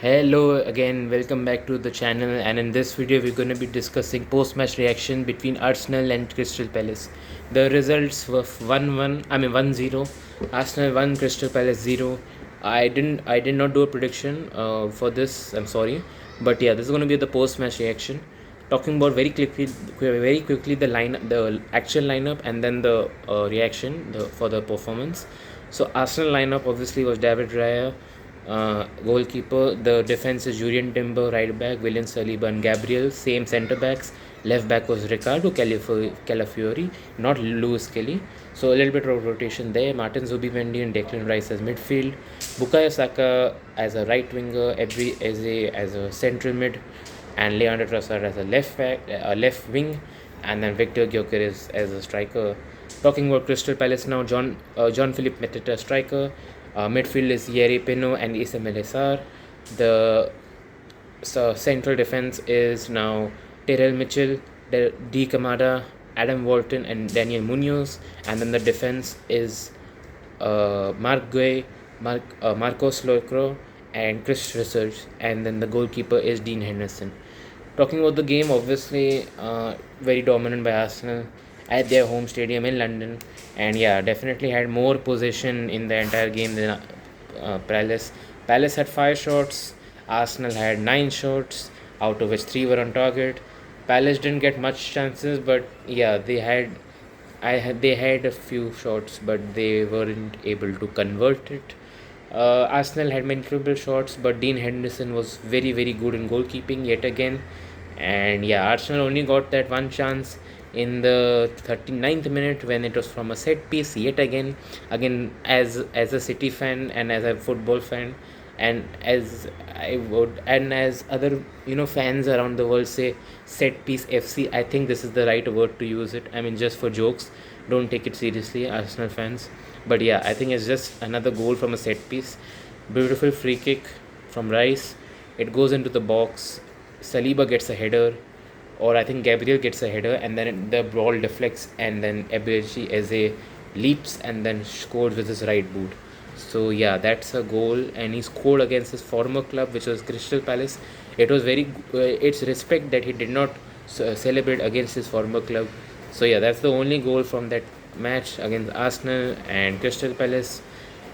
Hello again, welcome back to the channel. And in this video, we're going to be discussing post-match reaction between Arsenal and Crystal Palace. The results were 1-1. I mean 1-0. Arsenal 1, Crystal Palace 0. I did not do a prediction for this. I'm sorry, but yeah, this is going to be the post-match reaction. Talking about very quickly the actual lineup, and then the reaction for the performance. So Arsenal lineup obviously was David Raya, goalkeeper. The defense is Julian Timber, right back, William Saliba and Gabriel, same centre backs. Left back was Ricardo Calafiori, not Lewis Kelly. So a little bit of rotation there. Martin Zubimendi and Declan Rice as midfield. Bukayo Saka as a right winger, Ebri Eze as a central mid, and Leandro Trossard as a left wing, and then Victor Gyökeres as a striker. Talking about Crystal Palace now, John Philip Mateta striker. Midfield is Yeri Pino and Ismail Essar. The central defense is now Terrell Mitchell, D. Kamada, Adam Walton, and Daniel Munoz. And then the defense is Mark Guay, Marcos Locro, and Chris Richards. And then the goalkeeper is Dean Henderson. Talking about the game, obviously, very dominant by Arsenal at their home stadium in London, and yeah, definitely had more possession in the entire game than Palace. Palace had 5 shots, Arsenal had 9 shots, out of which 3 were on target. Palace didn't get much chances, but yeah, they had a few shots, but they weren't able to convert it. Arsenal had many shots, but Dean Henderson was very good in goalkeeping yet again. And yeah, Arsenal only got that one chance in the 39th minute when it was from a set piece yet again as a City fan and as a football fan, and as other fans around the world say, set piece FC. I think this is the right word to use it. I mean, just for jokes, don't take it seriously, Arsenal fans. But yeah, I think it's just another goal from a set piece. Beautiful free kick from Rice. It goes into the box. Saliba gets a header, or I think Gabriel gets a header, and then the ball deflects, and then Eberechi Eze leaps and then scores with his right boot. So yeah, that's a goal, and he scored against his former club, which was Crystal Palace. It was it's respect that he did not celebrate against his former club. So yeah, that's the only goal from that match against Arsenal and Crystal Palace.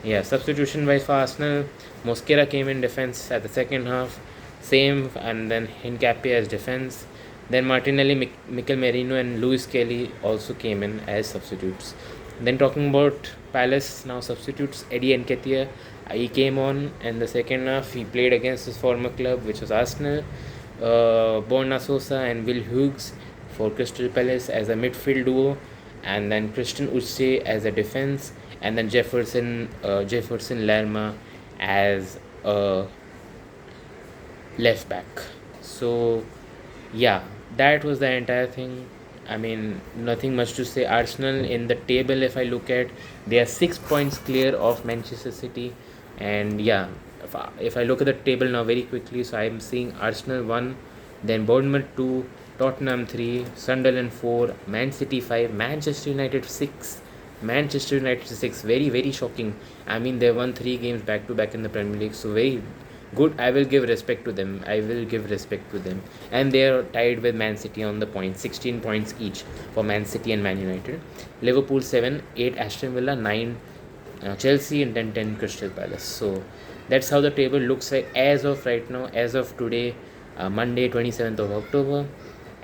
Yeah, substitution wise for Arsenal, Mosquera came in defense at the second half, same, and then Hincapié as defense. Then Martinelli, Mikel Merino, and Luis Kelly also came in as substitutes. Then talking about Palace now substitutes, Eddie Nketiah, he came on in the second half. He played against his former club, which was Arsenal. Borna Sosa and Will Hughes for Crystal Palace as a midfield duo, and then Christian Uche as a defense, and then Jefferson Lerma as a left back. So yeah, that was the entire thing. I mean, nothing much to say. Arsenal in the table, if I look at, they are 6 points clear of Manchester City. And yeah, if I look at the table now very quickly, so I'm seeing Arsenal 1, then Bournemouth 2, Tottenham 3, Sunderland 4, Man City 5, Manchester United 6. Manchester United 6, very shocking. I mean, they won 3 games back to back in the Premier League, so very good. I will give respect to them. And they are tied with Man City on the points, 16 points each for Man City and Man United. Liverpool 7, 8 Aston Villa, 9 Chelsea, and then 10 Crystal Palace. So that's how the table looks like as of right now, as of today, Monday 27th of October.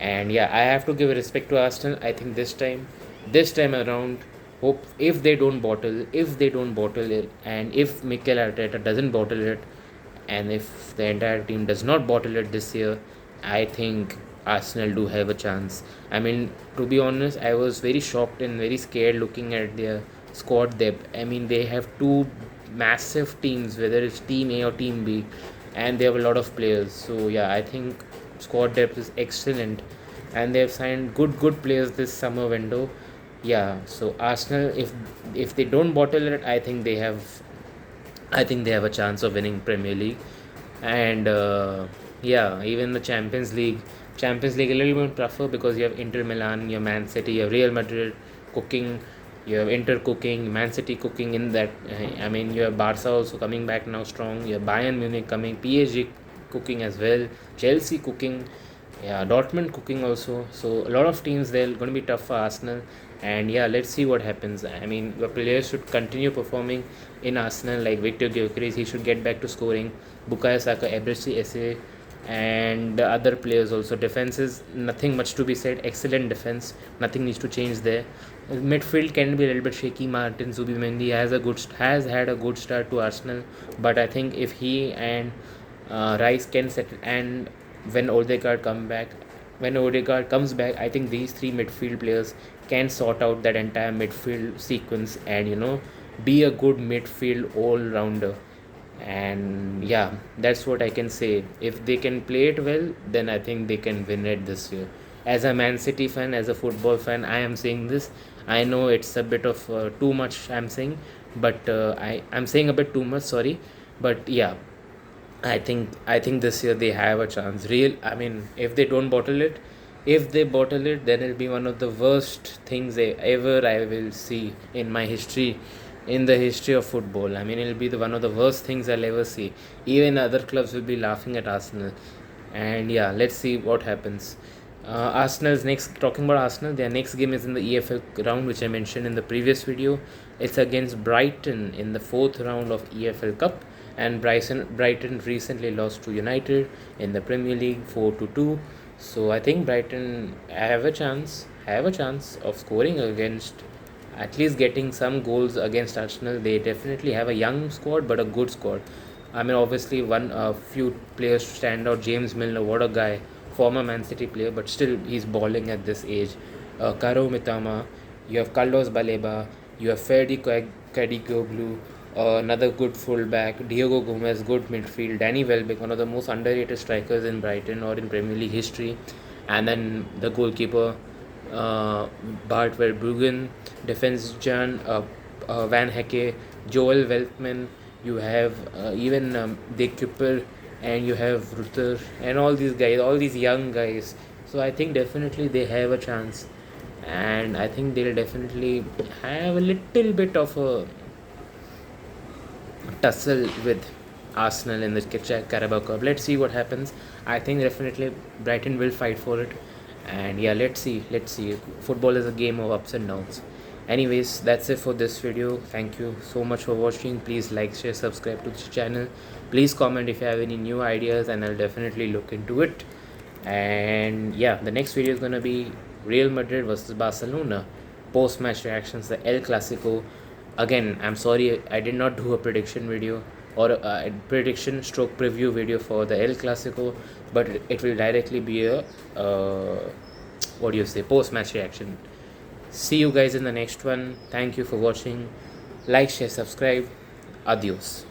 And yeah, I have to give respect to Arsenal. I think this time around, hope if they don't bottle it, and if Mikel Arteta doesn't bottle it, and if the entire team does not bottle it this year, I think Arsenal do have a chance. I mean, to be honest, I was very shocked and very scared looking at their squad depth. I mean, they have 2 massive teams, whether it's Team A or Team B, and they have a lot of players. So yeah, I think squad depth is excellent, and they have signed good players this summer window. Yeah, so Arsenal, if they don't bottle it, I think they have a chance of winning Premier League. And yeah, even the Champions League a little bit tougher because you have Inter Milan, you have Man City, you have Real Madrid cooking, You have Inter cooking, Man City cooking in that. I mean, you have Barca also coming back now strong. You have Bayern Munich coming, PSG cooking as well, Chelsea cooking, yeah, Dortmund cooking also. So a lot of teams they're going to be tough for Arsenal. And yeah, let's see what happens. I mean, the players should continue performing in Arsenal, like Victor Gyökeres. He should get back to scoring. Bukayo Saka, Eberechi Eze, and the other players also. Defense is nothing much to be said. Excellent defense. Nothing needs to change there. Midfield can be a little bit shaky. Martin Zubimendi has had a good start to Arsenal, but I think if he and Rice can settle, and when Odegaard comes back, I think these three midfield players can sort out that entire midfield sequence and be a good midfield all rounder. And yeah, that's what I can say. If they can play it well, then I think they can win it this year. As a Man City fan, as a football fan, I am saying this. I know it's a bit of too much I'm saying, but I'm saying a bit too much, sorry. But yeah, I think this year they have a chance. I mean, if they bottle it, then it'll be one of the worst things I will see in my history, in the history of football. I mean, it'll be one of the worst things I'll ever see. Even other clubs will be laughing at Arsenal. And yeah, let's see what happens. Arsenal's next, talking about Arsenal, their next game is in the EFL round, which I mentioned in the previous video. It's against Brighton in the fourth round of EFL Cup, and Brighton recently lost to United in the Premier League 4-2. So I think Brighton have a chance of scoring against, at least getting some goals against Arsenal. They definitely have a young squad, but a good squad. I mean, obviously, a few players stand out. James Milner, what a guy, former Man City player, but still he's balling at this age. Karo Mitama, you have Carlos Baleba, you have Ferdi Kadigoglu, another good fullback, Diego Gomez, good midfield, Danny Welbeck, one of the most underrated strikers in Brighton or in Premier League history, and then the goalkeeper, Bart Verbruggen, defense Jan, Van Hecke, Joel Veltman, you have even De Kuyper, and you have Ruther, and all these guys, all these young guys. So I think definitely they have a chance, and I think they'll definitely have a little bit of a tussle with Arsenal in the Carabao Cup. Let's see what happens. I think definitely Brighton will fight for it. And yeah, let's see. Football is a game of ups and downs. Anyways, that's it for this video. Thank you so much for watching. Please like, share, subscribe to this channel. Please comment if you have any new ideas, and I'll definitely look into it. And yeah, the next video is gonna be Real Madrid versus Barcelona post-match reactions, the El Clasico. Again, I'm sorry I did not do a prediction video or a prediction stroke preview video for the El Clasico, but it will directly be a post-match reaction. See you guys in the next one. Thank you for watching. Like, share, subscribe. Adios.